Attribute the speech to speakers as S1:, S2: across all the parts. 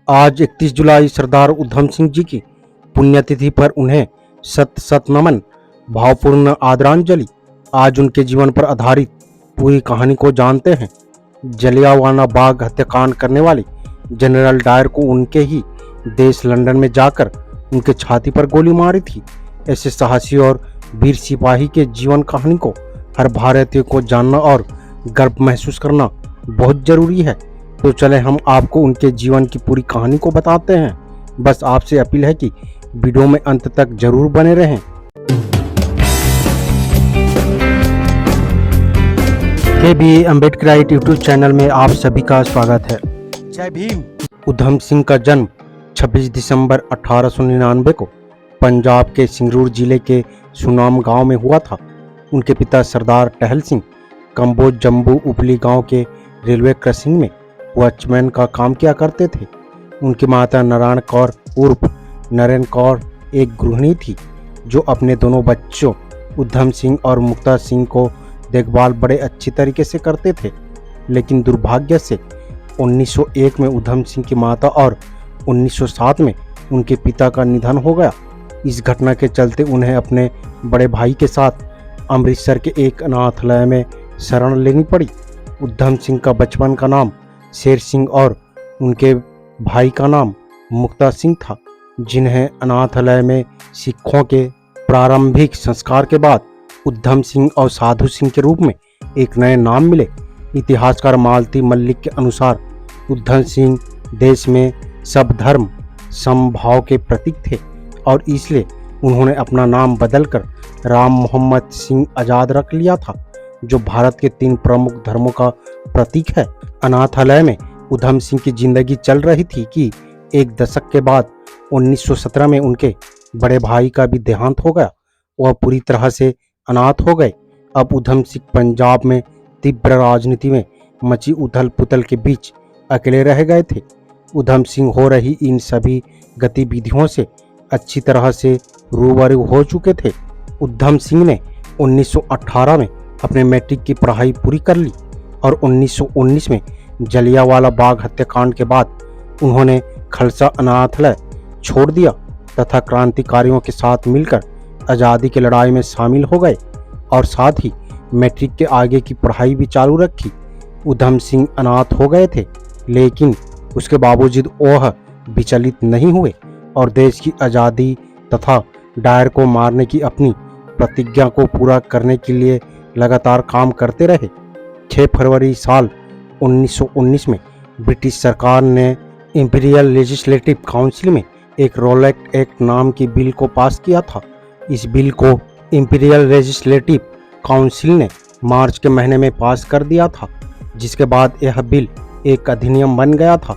S1: आज 31 जुलाई सरदार उधम सिंह जी की पुण्यतिथि पर उन्हें सत सत नमन, भावपूर्ण आदरांजलि। आज उनके जीवन पर आधारित पूरी कहानी को जानते हैं। जलियांवाला बाग हत्याकांड करने वाले जनरल डायर को उनके ही देश लंदन में जाकर उनके छाती पर गोली मारी थी। ऐसे साहसी और वीर सिपाही के जीवन कहानी को हर भारतीय को जानना और गर्व महसूस करना बहुत जरूरी है। तो चले हम आपको उनके जीवन की पूरी कहानी को बताते हैं। बस आपसे अपील है कि वीडियो में अंत तक जरूर बने रहें। के अम्बेडकराइट यूट्यूब चैनल में आप सभी का स्वागत है।
S2: जय भीम।
S1: उधम सिंह का जन्म 26 दिसंबर 1899 को पंजाब के संगरूर जिले के सुनाम गांव में हुआ था। उनके पिता सरदार टहल सिंह कंबोज जम्बू उपली गांव के रेलवे क्रॉसिंग में वॉचमैन का काम किया करते थे। उनकी माता नारायण कौर उर्फ नरेन कौर एक गृहिणी थी जो अपने दोनों बच्चों उधम सिंह और मुक्ता सिंह को देखभाल बड़े अच्छी तरीके से करते थे। लेकिन दुर्भाग्य से 1901 में उधम सिंह की माता और 1907 में उनके पिता का निधन हो गया। इस घटना के चलते उन्हें अपने बड़े भाई के साथ अमृतसर के एक अनाथालय में शरण लेनी पड़ी। उधम सिंह का बचपन का नाम शेर सिंह और उनके भाई का नाम मुक्ता सिंह था, जिन्हें अनाथालय में सिखों के प्रारंभिक संस्कार के बाद उधम सिंह और साधु सिंह के रूप में एक नए नाम मिले। इतिहासकार मालती मल्लिक के अनुसार उधम सिंह देश में सब धर्म समभाव के प्रतीक थे और इसलिए उन्होंने अपना नाम बदलकर राम मोहम्मद सिंह आजाद रख लिया था, जो भारत के 3 प्रमुख धर्मों का प्रतीक है। अनाथालय में उधम सिंह की जिंदगी चल रही थी कि एक दशक के बाद 1917 में उनके बड़े भाई का भी देहांत हो गया। वह पूरी तरह से अनाथ हो गए। अब उधम सिंह पंजाब में तीव्र राजनीति में मची उथल पुथल के बीच अकेले रह गए थे। उधम सिंह हो रही इन सभी गतिविधियों से अच्छी तरह से रूबरू हो चुके थे। उधम सिंह ने 1918 में अपने मैट्रिक की पढ़ाई पूरी कर ली और 1919 में जलियांवाला बाग हत्याकांड के बाद उन्होंने खालसा अनाथालय छोड़ दिया तथा क्रांतिकारियों के साथ मिलकर आज़ादी की लड़ाई में शामिल हो गए और साथ ही मैट्रिक के आगे की पढ़ाई भी चालू रखी। उधम सिंह अनाथ हो गए थे, लेकिन उसके बावजूद वह विचलित नहीं हुए और देश की आज़ादी तथा डायर को मारने की अपनी प्रतिज्ञा को पूरा करने के लिए लगातार काम करते रहे। 6 फरवरी साल 1919 में ब्रिटिश सरकार ने इंपीरियल लेजिस्लेटिव काउंसिल में एक रोलेट एक्ट नाम की बिल को पास किया था। इस बिल को इंपीरियल लेजिस्लेटिव काउंसिल ने मार्च के महीने में पास कर दिया था, जिसके बाद यह बिल एक अधिनियम बन गया था।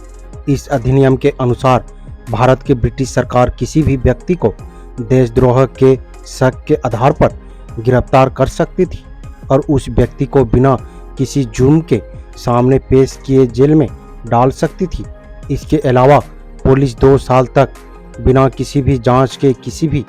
S1: इस अधिनियम के अनुसार भारत की ब्रिटिश सरकार किसी भी व्यक्ति को देशद्रोह के शक के आधार पर गिरफ्तार कर सकती थी और उस व्यक्ति को बिना किसी जुर्म के सामने पेश किए जेल में डाल सकती थी। इसके अलावा पुलिस 2 साल तक बिना किसी भी जांच के किसी भी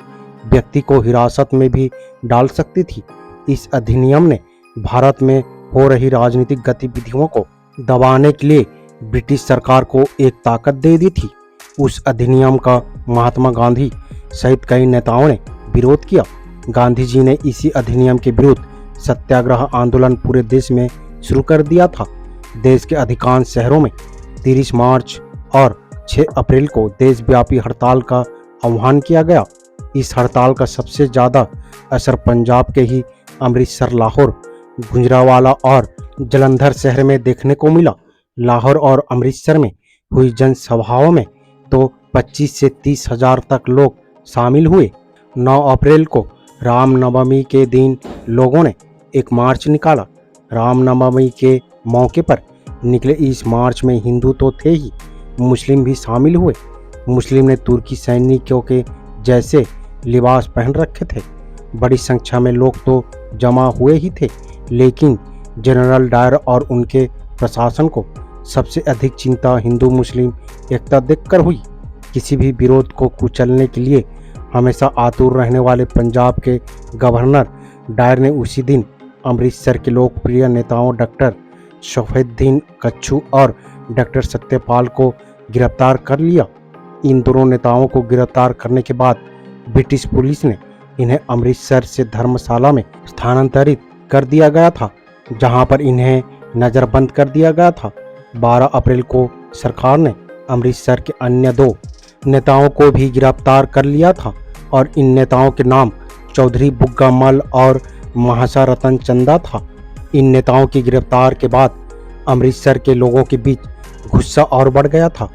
S1: व्यक्ति को हिरासत में भी डाल सकती थी। इस अधिनियम ने भारत में हो रही राजनीतिक गतिविधियों को दबाने के लिए ब्रिटिश सरकार को एक ताकत दे दी थी। उस अधिनियम का महात्मा गांधी सहित कई नेताओं ने विरोध किया। गांधी जी ने इसी अधिनियम के विरुद्ध सत्याग्रह आंदोलन पूरे देश में शुरू कर दिया था। देश के अधिकांश शहरों में 30 मार्च और 6 अप्रैल को देशव्यापी हड़ताल का आह्वान किया गया। इस हड़ताल का सबसे ज़्यादा असर पंजाब के ही अमृतसर, लाहौर, गुजरांवाला और जलंधर शहर में देखने को मिला। लाहौर और अमृतसर में हुई जनसभाओं में तो 25 से 30 हजार तक लोग शामिल हुए। 9 अप्रैल को रामनवमी के दिन लोगों ने एक मार्च निकाला। रामनवमी के मौके पर निकले इस मार्च में हिंदू तो थे ही, मुस्लिम भी शामिल हुए। मुस्लिम ने तुर्की सैनिकों के जैसे लिबास पहन रखे थे। बड़ी संख्या में लोग तो जमा हुए ही थे, लेकिन जनरल डायर और उनके प्रशासन को सबसे अधिक चिंता हिंदू मुस्लिम एकता देखकर हुई। किसी भी विरोध को कुचलने के लिए हमेशा आतुर रहने वाले पंजाब के गवर्नर डायर ने उसी दिन अमृतसर के लोकप्रिय नेताओं डॉक्टर सफेद्दीन कच्छू और डॉक्टर सत्यपाल को गिरफ्तार कर लिया। इन दोनों नेताओं को गिरफ्तार करने के बाद ब्रिटिश पुलिस ने इन्हें अमृतसर से धर्मशाला में स्थानांतरित कर दिया गया था, जहां पर इन्हें नज़रबंद कर दिया गया था। 12 अप्रैल को सरकार ने अमृतसर के अन्य 2 नेताओं को भी गिरफ्तार कर लिया था और इन नेताओं के नाम चौधरी बुग्गा मल और महाशा रतन चंदा था। इन नेताओं की गिरफ्तार के बाद अमृतसर के लोगों के बीच गुस्सा और बढ़ गया था,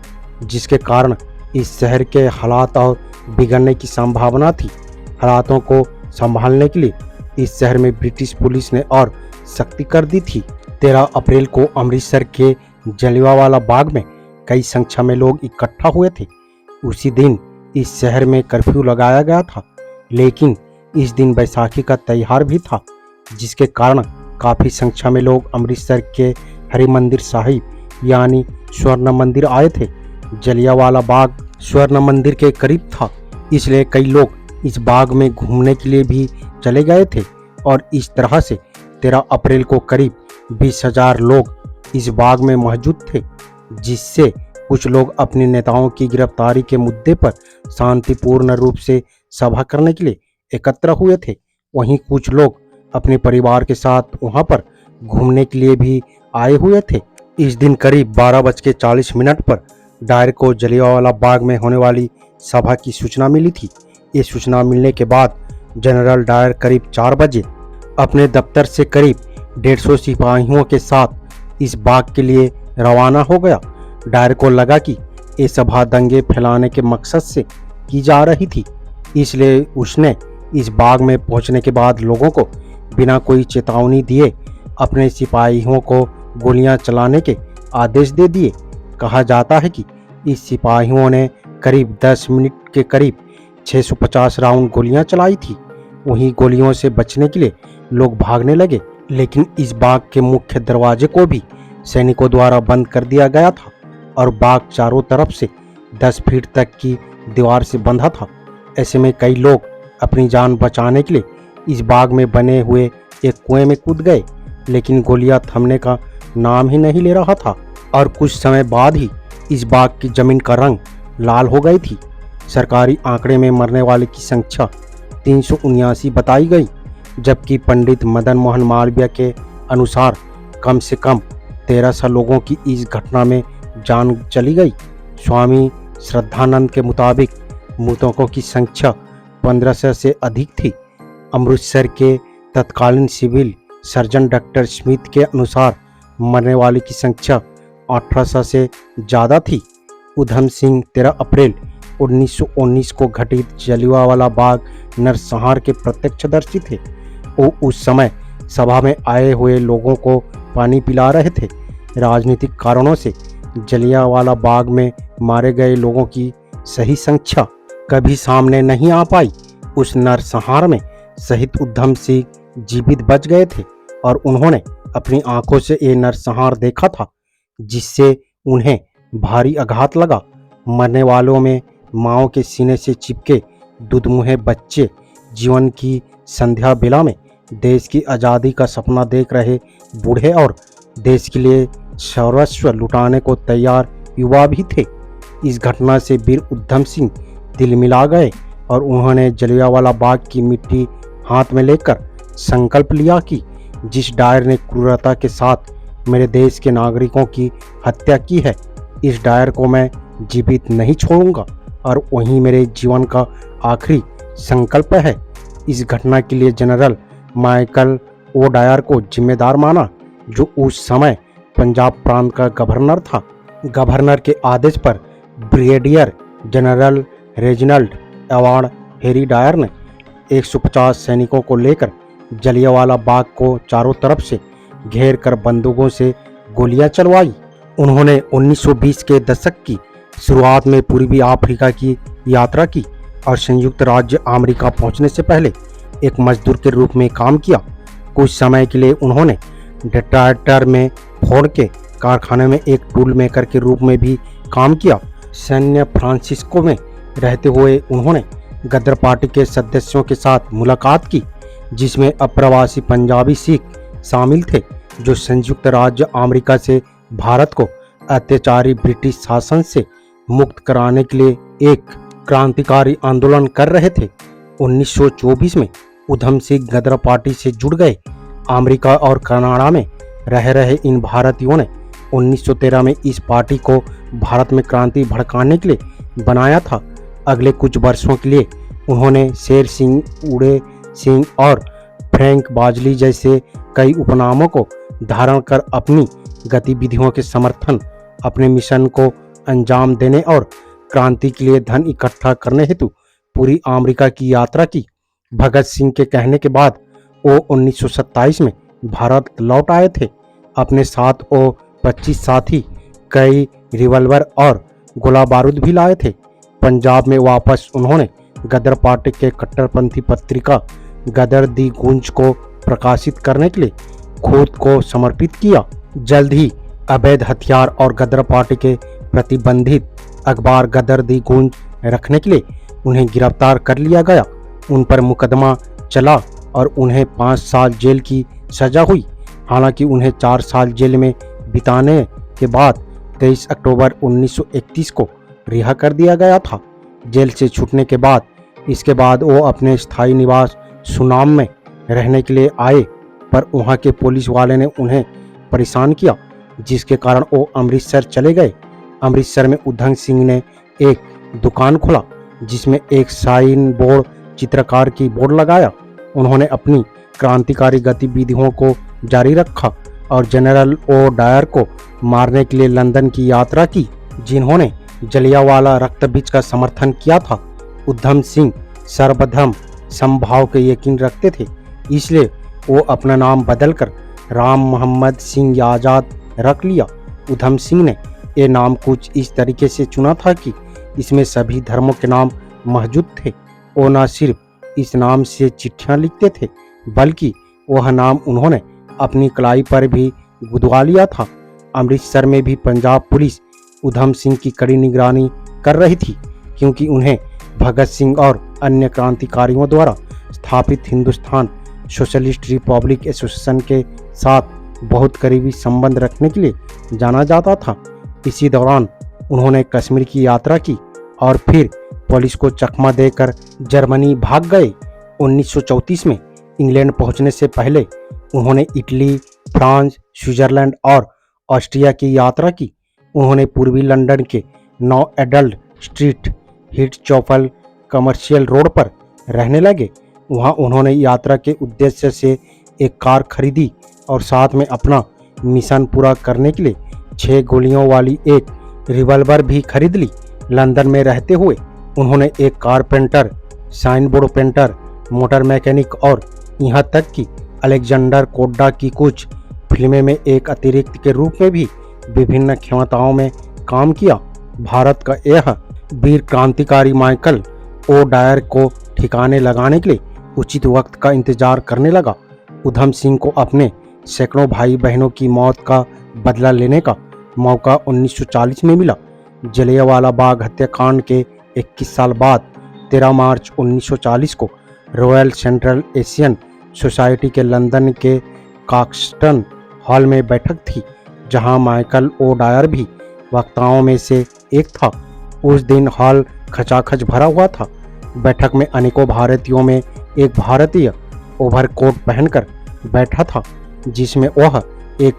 S1: जिसके कारण इस शहर के हालात और बिगड़ने की संभावना थी। हालातों को संभालने के लिए इस शहर में ब्रिटिश पुलिस ने और सख्ती कर दी थी। 13 अप्रैल को अमृतसर के जलियांवाला बाग में कई संख्या में लोग इकट्ठा हुए थे। उसी दिन इस शहर में कर्फ्यू लगाया गया था, लेकिन इस दिन बैसाखी का त्योहार भी था, जिसके कारण काफ़ी संख्या में लोग अमृतसर के हरिमंदिर साहिब यानी स्वर्ण मंदिर आए थे। जलियांवाला बाग स्वर्ण मंदिर के करीब था, इसलिए कई लोग इस बाग में घूमने के लिए भी चले गए थे और इस तरह से 13 अप्रैल को करीब 20,000 लोग इस बाग में मौजूद थे, जिससे कुछ लोग अपने नेताओं की गिरफ्तारी के मुद्दे पर शांतिपूर्ण रूप से सभा करने के लिए एकत्र हुए थे। वहीं कुछ लोग अपने परिवार के साथ वहां पर घूमने के लिए भी आए हुए थे। इस दिन करीब 12:40 पर डायर को जलियांवाला बाग में होने वाली सभा की सूचना मिली थी। ये सूचना मिलने के बाद जनरल डायर करीब 4 बजे अपने दफ्तर से करीब 150 सिपाहियों के साथ इस बाग के लिए रवाना हो गया। डायर को लगा कि ये सभा दंगे फैलाने के मकसद से की जा रही थी, इसलिए उसने इस बाग में पहुंचने के बाद लोगों को बिना कोई चेतावनी दिए अपने सिपाहियों को गोलियां चलाने के आदेश दे दिए। कहा जाता है कि इस सिपाहियों ने करीब 10 मिनट के करीब 650 राउंड गोलियां चलाई थी। वहीं गोलियों से बचने के लिए लोग भागने लगे, लेकिन इस बाग के मुख्य दरवाजे को भी सैनिकों द्वारा बंद कर दिया गया था और बाग चारों तरफ से 10 फीट तक की दीवार से बंधा था। ऐसे में कई लोग अपनी जान बचाने के लिए इस बाग में बने हुए एक कुएं में कूद गए, लेकिन गोलियां थमने का नाम ही नहीं ले रहा था और कुछ समय बाद ही इस बाग की जमीन का रंग लाल हो गई थी। सरकारी आंकड़े में मरने वाले की संख्या 379 बताई गई, जबकि पंडित मदन मोहन मालवीय के अनुसार कम से कम 1300 लोगों की इस घटना में जान चली गई। स्वामी श्रद्धानंद के मुताबिक मृतकों की संख्या 1500 से अधिक थी। अमृतसर के तत्कालीन सिविल सर्जन डॉक्टर स्मिथ के अनुसार मरने वाले की संख्या 1800 से ज़्यादा थी। उधम सिंह 13 अप्रैल 1919 को घटित जलियांवाला बाग नरसंहार के प्रत्यक्षदर्शी थे। वो उस समय सभा में आए हुए लोगों को पानी पिला रहे थे। राजनीतिक कारणों से जलियांवाला बाग में मारे गए लोगों की सही संख्या कभी सामने नहीं आ पाई। उस नरसंहार में शहीद उधम सिंह जीवित बच गए थे और उन्होंने अपनी आंखों से ये नरसंहार देखा था, जिससे उन्हें भारी आघात लगा। मरने वालों में माओ के सीने से चिपके दुधमुहे बच्चे, जीवन की संध्या बेला में देश की आज़ादी का सपना देख रहे बूढ़े और देश के लिए सर्वस्व लुटाने को तैयार युवा भी थे। इस घटना से वीर उधम सिंह दिल मिला गए और उन्होंने जलियांवाला बाग की मिट्टी हाथ में लेकर संकल्प लिया कि जिस डायर ने क्रूरता के साथ मेरे देश के नागरिकों की हत्या की है, इस डायर को मैं जीवित नहीं छोड़ूंगा और वही मेरे जीवन का आखिरी संकल्प है। इस घटना के लिए जनरल माइकल ओ डायर को जिम्मेदार माना, जो उस समय पंजाब प्रांत का गवर्नर था। गवर्नर के आदेश पर brigadier general Reginald Edward Harry Dyer ने 150 सैनिकों को लेकर जलियांवाला बाग को चारों तरफ से घेर कर बंदूकों से गोलियां चलवाई। उन्होंने 1920 के दशक की शुरुआत में पूर्वी अफ्रीका की यात्रा की और संयुक्त राज्य अमेरिका पहुंचने से पहले एक मजदूर के रूप में काम किया। कुछ समय के लिए उन्होंने डेट्रॉयट में फोर्ड के कारखाने में एक टूल मेकर के रूप में भी काम किया। सैन फ्रांसिस्को में रहते हुए उन्होंने गदर पार्टी के सदस्यों के साथ मुलाकात की, जिसमें अप्रवासी पंजाबी सिख शामिल थे, जो संयुक्त राज्य अमेरिका से भारत को अत्याचारी ब्रिटिश शासन से मुक्त कराने के लिए एक क्रांतिकारी आंदोलन कर रहे थे। 1924 में उधम सिंह गदर पार्टी से जुड़ गए। अमेरिका और कनाडा में रह रहे इन भारतीयों ने 1913 में इस पार्टी को भारत में क्रांति भड़काने के लिए बनाया था। अगले कुछ वर्षों के लिए उन्होंने शेर सिंह, उड़े सिंह और फ्रैंक बाजली जैसे कई उपनामों को धारण कर अपनी गतिविधियों के समर्थन, अपने मिशन को अंजाम देने और क्रांति के लिए धन इकट्ठा करने हेतु पूरी अमेरिका की यात्रा की। भगत सिंह के कहने के बाद वो 1927 में भारत लौट आए थे। अपने साथ वो 25 साथी, कई रिवॉल्वर और गोला बारूद भी लाए थे। पंजाब में वापस उन्होंने गदर पार्टी के कट्टरपंथी पत्रिका गदर दी गूंज को प्रकाशित करने के लिए खुद को समर्पित किया। जल्द ही अवैध हथियार और गदर पार्टी के प्रतिबंधित अखबार गदर दी गूंज रखने के लिए उन्हें गिरफ्तार कर लिया गया। उन पर मुकदमा चला और उन्हें 5 साल जेल की सजा हुई। हालांकि उन्हें 4 साल जेल में बिताने के बाद 23 अक्टूबर 1931 को रिहा कर दिया गया था। जेल से छूटने के बाद इसके बाद वो अपने स्थायी निवास सुनाम में रहने के लिए आए, पर वहाँ के पुलिस वाले ने उन्हें परेशान किया, जिसके कारण वो अमृतसर चले गए। अमृतसर में उधम सिंह ने एक दुकान खोला जिसमें एक साइन बोर्ड चित्रकार की बोर्ड लगाया। उन्होंने अपनी क्रांतिकारी गतिविधियों को जारी रखा और जनरल ओ डायर को मारने के लिए लंदन की यात्रा की, जिन्होंने जलियांवाला रक्तबीज का समर्थन किया था। उधम सिंह सर्वधर्म समभाव के यकीन रखते थे, इसलिए वो अपना नाम बदलकर राम मोहम्मद सिंह आज़ाद रख लिया। उधम सिंह ने ये नाम कुछ इस तरीके से चुना था कि इसमें सभी धर्मों के नाम मौजूद थे। वो न सिर्फ इस नाम से चिट्ठियां लिखते थे, बल्कि वह नाम उन्होंने अपनी कलाई पर भी गुदवा लिया था। अमृतसर में भी पंजाब पुलिस उधम सिंह की कड़ी निगरानी कर रही थी, क्योंकि उन्हें भगत सिंह और अन्य क्रांतिकारियों द्वारा स्थापित हिंदुस्तान सोशलिस्ट रिपब्लिक एसोसिएशन के साथ बहुत करीबी संबंध रखने के लिए जाना जाता था। इसी दौरान उन्होंने कश्मीर की यात्रा की और फिर पुलिस को चकमा देकर जर्मनी भाग गए। 1934 में इंग्लैंड पहुंचने से पहले उन्होंने इटली, फ्रांस, स्विट्जरलैंड और ऑस्ट्रिया की यात्रा की। उन्होंने पूर्वी लंदन के 9 Adler street Whitechapel commercial road पर रहने लगे। वहां उन्होंने यात्रा के उद्देश्य से एक कार खरीदी और साथ में अपना मिशन पूरा करने के लिए 6 गोलियों वाली एक रिवॉल्वर भी खरीद ली। लंदन में रहते हुए उन्होंने एक carpenter, signboard painter, motor mechanic और यहाँ तक कि अलेक्जेंडर कोड्डा की कुछ फिल्में में एक अतिरिक्त के रूप में भी विभिन्न क्षमताओं में काम किया। भारत का यह वीर क्रांतिकारी माइकल ओ डायर को ठिकाने लगाने के लिए उचित वक्त का इंतजार करने लगा। उधम सिंह को अपने सैकड़ों भाई बहनों की मौत का बदला लेने का मौका 1940 में मिला। जलियांवाला बाग हत्याकांड के 21 साल बाद 13 मार्च 1940 को रॉयल सेंट्रल एशियन सोसाइटी के लंदन के काक्सटन हॉल में बैठक थी, जहां माइकल ओ डायर भी वक्ताओं में से एक था। उस दिन हॉल खचाखच भरा हुआ था। बैठक में अनेकों भारतीयों में एक भारतीय ओवरकोट पहनकर बैठा था, जिसमें वह एक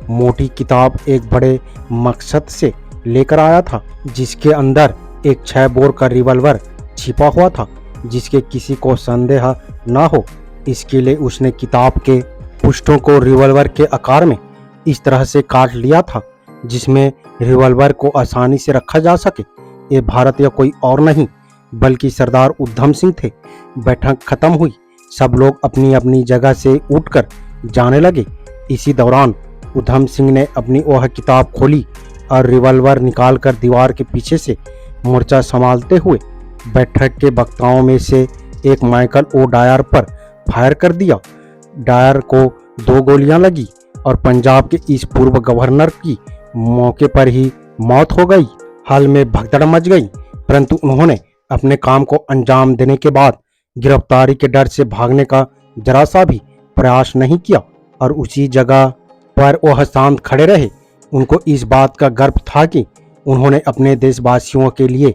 S1: मोटी किताब एक बड़े मकसद से लेकर आया था, जिसके अंदर एक 6 बोर का रिवॉल्वर छिपा हुआ था, जिसके किसी को संदेह न हो। इसके लिए उसने किताब के पृष्ठों को रिवॉल्वर के आकार में इस तरह से काट लिया था जिसमें रिवॉल्वर को आसानी से रखा जा सके। ये भारतीय कोई और नहीं बल्कि सरदार उधम सिंह थे। बैठक खत्म हुई, सब लोग अपनी अपनी जगह से उठकर जाने लगे। इसी दौरान उधम सिंह ने अपनी वह किताब खोली और रिवॉल्वर निकालकर दीवार के पीछे से मोर्चा संभालते हुए बैठक के वक्ताओं में से एक माइकल ओ डायर पर फायर कर दिया। डायर को 2 गोलियां लगी और पंजाब के इस पूर्व गवर्नर की मौके पर ही मौत हो गई। हाल में भगदड़ मच गई, परंतु उन्होंने अपने काम को अंजाम देने के बाद गिरफ्तारी के डर से भागने का जरा सा भी प्रयास नहीं किया और उसी जगह पर वह शांत खड़े रहे। उनको इस बात का गर्व था कि उन्होंने अपने देशवासियों के लिए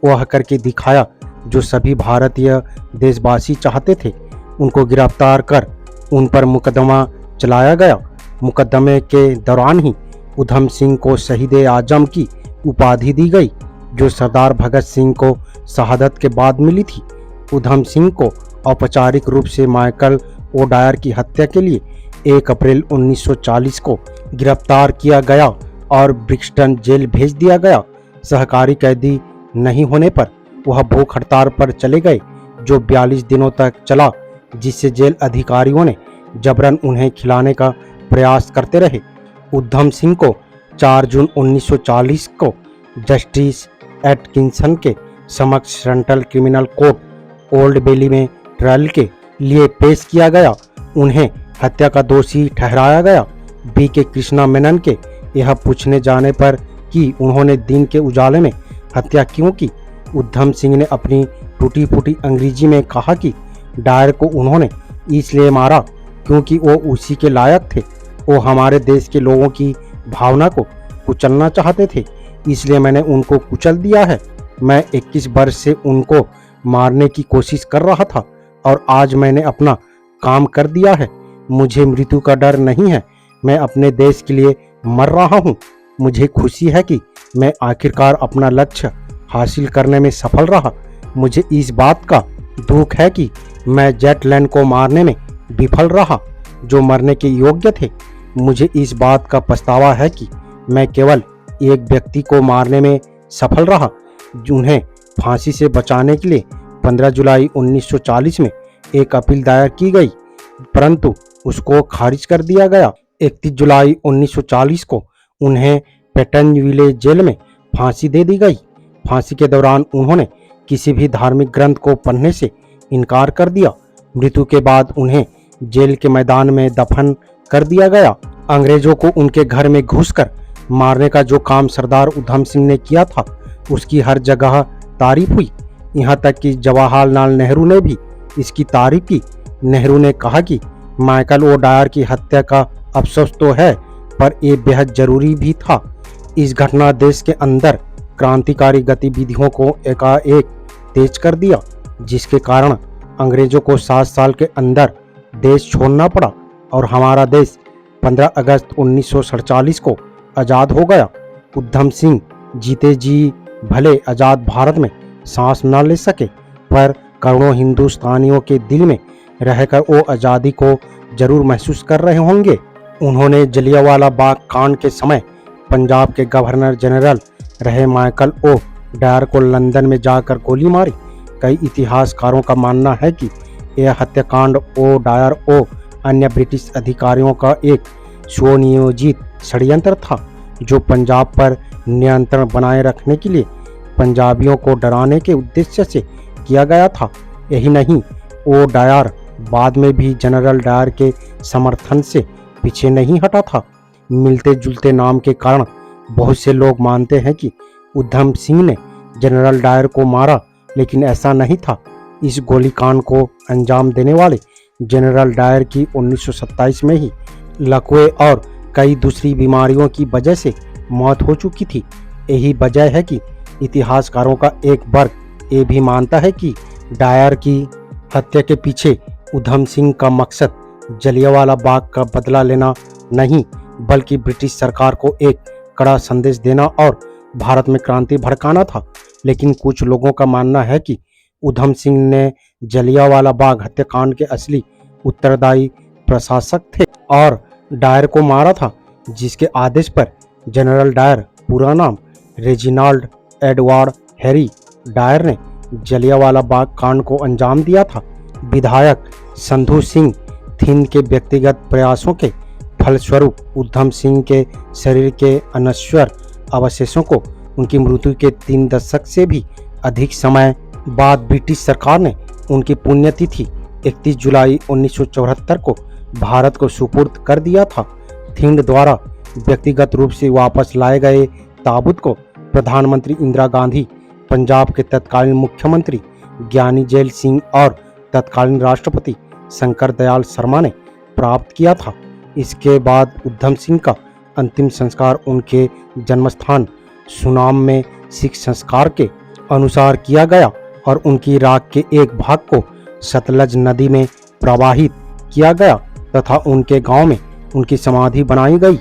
S1: वह करके दिखाया जो सभी भारतीय देशवासी चाहते थे। उनको गिरफ्तार कर उन पर मुकदमा चलाया गया। मुकदमे के दौरान ही उधम सिंह को शहीद-ए-आजम की उपाधि दी गई, जो सरदार भगत सिंह को शहादत के बाद मिली थी। उधम सिंह को औपचारिक रूप से माइकल ओ डायर की हत्या के लिए 1 अप्रैल 1940 को गिरफ्तार किया गया और ब्रिक्सटन जेल भेज दिया गया। सहकारी कैदी नहीं होने पर वह भूख हड़ताल पर चले गए, जो 42 दिनों तक चला, जिससे जेल अधिकारियों ने जबरन उन्हें खिलाने का प्रयास करते रहे। उधम सिंह को 4 जून 1940 को जस्टिस एटकिंसन के समक्ष सेंट्रल क्रिमिनल कोर्ट ओल्ड बेली में ट्रायल के लिए पेश किया गया। उन्हें हत्या का दोषी ठहराया गया। B.K. कृष्णा मेनन के यह पूछने जाने पर कि उन्होंने दिन के उजाले में हत्या क्यों की, उधम सिंह ने अपनी टूटी फूटी अंग्रेजी में कहा कि डायर को उन्होंने इसलिए मारा क्योंकि वो उसी के लायक थे। वो हमारे देश के लोगों की भावना को कुचलना चाहते थे, इसलिए मैंने उनको कुचल दिया है। मैं 21 वर्ष से उनको मारने की कोशिश कर रहा था और आज मैंने अपना काम कर दिया है। मुझे मृत्यु का डर नहीं है। मैं अपने देश के लिए मर रहा हूँ। मुझे खुशी है कि मैं आखिरकार अपना लक्ष्य हासिल करने में सफल रहा। मुझे इस बात का दुख है कि मैं जेट लैंड को मारने में विफल रहा, जो मरने के योग्य थे। मुझे इस बात का पछतावा है कि मैं केवल एक व्यक्ति को मारने में सफल रहा, जिन्हें फांसी से बचाने के लिए 15 जुलाई 1940 में एक अपील दायर की गई, परंतु उसको खारिज कर दिया गया। 31 जुलाई 1940 को उन्हें पेटनविले जेल में फांसी दे दी गई। फांसी के दौरान उन्होंने किसी भी धार्मिक ग्रंथ को पढ़ने से इनकार कर दिया। मृत्यु के बाद उन्हें जेल के मैदान में दफन कर दिया गया। अंग्रेजों को उनके घर में घुसकर मारने का जो काम सरदार उधम सिंह ने किया था, उसकी हर जगह तारीफ हुई। यहाँ तक कि जवाहरलाल नेहरू ने भी इसकी तारीफ की। नेहरू ने कहा कि माइकल ओ डायर की हत्या का अफसोस तो है, पर यह बेहद जरूरी भी था। इस घटना देश के अंदर क्रांतिकारी गतिविधियों को एकाएक तेज कर दिया, जिसके कारण अंग्रेजों को 7 साल के अंदर देश छोड़ना पड़ा और हमारा देश 15 अगस्त 1947 को आज़ाद हो गया। उधम सिंह जीते जी भले आज़ाद भारत में सांस न ले सके, पर करोड़ों हिंदुस्तानियों के दिल में रहकर वो आज़ादी को जरूर महसूस कर रहे होंगे। उन्होंने जलियांवाला बाग कांड के समय पंजाब के गवर्नर जनरल रहे माइकल ओ डायर को लंदन में जाकर गोली मारी। कई इतिहासकारों का मानना है कि यह हत्याकांड ओ डायर और अन्य ब्रिटिश अधिकारियों का एक सुनियोजित षड्यंत्र था, जो पंजाब पर नियंत्रण बनाए रखने के लिए पंजाबियों को डराने के उद्देश्य से किया गया था। यही नहीं, ओ डायर बाद में भी जनरल डायर के समर्थन से पीछे नहीं हटा था। मिलते जुलते नाम के कारण बहुत से लोग मानते हैं कि उधम सिंह ने जनरल डायर को मारा, लेकिन ऐसा नहीं था। इस गोलीकांड को अंजाम देने वाले जनरल डायर की 1927 में ही लकवे और कई दूसरी बीमारियों की वजह से मौत हो चुकी थी। यही वजह है कि इतिहासकारों का एक वर्ग ये भी मानता है कि डायर की हत्या के पीछे उधम सिंह का मकसद जलियांवाला बाग का बदला लेना नहीं, बल्कि ब्रिटिश सरकार को एक कड़ा संदेश देना और भारत में क्रांति भड़काना था। लेकिन कुछ लोगों का मानना है कि उधम सिंह ने जलियांवाला बाग हत्याकांड के असली उत्तरदायी प्रशासक थे और डायर को मारा था, जिसके आदेश पर जनरल डायर, पूरा नाम रेजिनाल्ड एडवर्ड हैरी डायर, ने जलियांवाला बाग कांड को अंजाम दिया था। विधायक संधू सिंह थिंद के व्यक्तिगत प्रयासों के फलस्वरूप उधम सिंह के शरीर के अनश्वर अवशेषों को उनकी मृत्यु के 3 दशक से भी अधिक समय बाद ब्रिटिश सरकार ने उनकी पुण्यतिथि 31 जुलाई 1974 को भारत को सुपुर्द कर दिया था। थिंद द्वारा व्यक्तिगत रूप से वापस लाए गए ताबूत को प्रधानमंत्री इंदिरा गांधी, पंजाब के तत्कालीन मुख्यमंत्री ज्ञानी जैल सिंह और तत्कालीन राष्ट्रपति शंकर दयाल शर्मा ने प्राप्त किया था। इसके बाद उधम सिंह का अंतिम संस्कार उनके जन्मस्थान सुनाम में सिख संस्कार के अनुसार किया गया और उनकी राख के एक भाग को सतलज नदी में प्रवाहित किया गया तथा उनके गांव में उनकी समाधि बनाई गई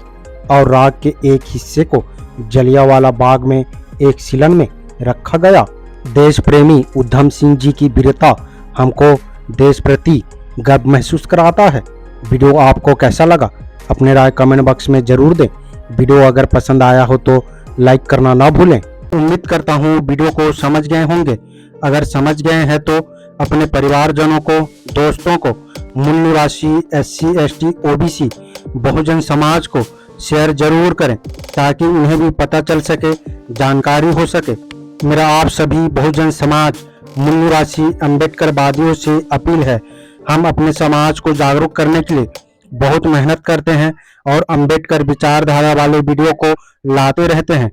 S1: और राख के एक हिस्से को जलियांवाला बाग में एक शिलन में रखा गया। देश प्रेमी उधम सिंह जी की वीरता हमको देश प्रति गर्व महसूस कराता है। वीडियो आपको कैसा लगा अपने राय कमेंट बॉक्स में जरूर दें। वीडियो अगर पसंद आया हो तो लाइक करना ना भूलें। उम्मीद करता हूँ वीडियो को समझ गए होंगे। अगर समझ गए हैं तो अपने परिवारजनों को, दोस्तों को, मूल्य राशि SC ST OBC Bahujan Samaj को शेयर जरूर करें ताकि उन्हें भी पता चल सके, जानकारी हो सके। मेरा आप सभी बहुजन समाज मूल्य राशि अम्बेडकरवादियों से अपील है, हम अपने समाज को जागरूक करने के लिए बहुत मेहनत करते हैं और अम्बेडकर विचारधारा वाले वीडियो को लाते रहते हैं।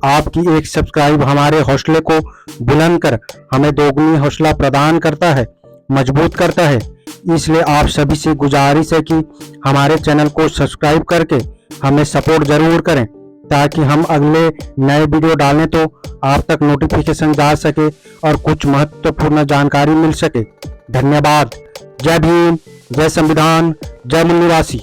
S1: आपकी एक सब्सक्राइब हमारे हौसले को बुलंद कर हमें दोगुनी हौसला प्रदान करता है, मजबूत करता है। इसलिए आप सभी से गुजारिश है कि हमारे चैनल को सब्सक्राइब करके हमें सपोर्ट जरूर करें ताकि हम अगले नए वीडियो डालें तो आप तक नोटिफिकेशन जा सके और कुछ महत्वपूर्ण जानकारी मिल सके। धन्यवाद। जय भीम, जय संविधान, जय मूल्य राशि।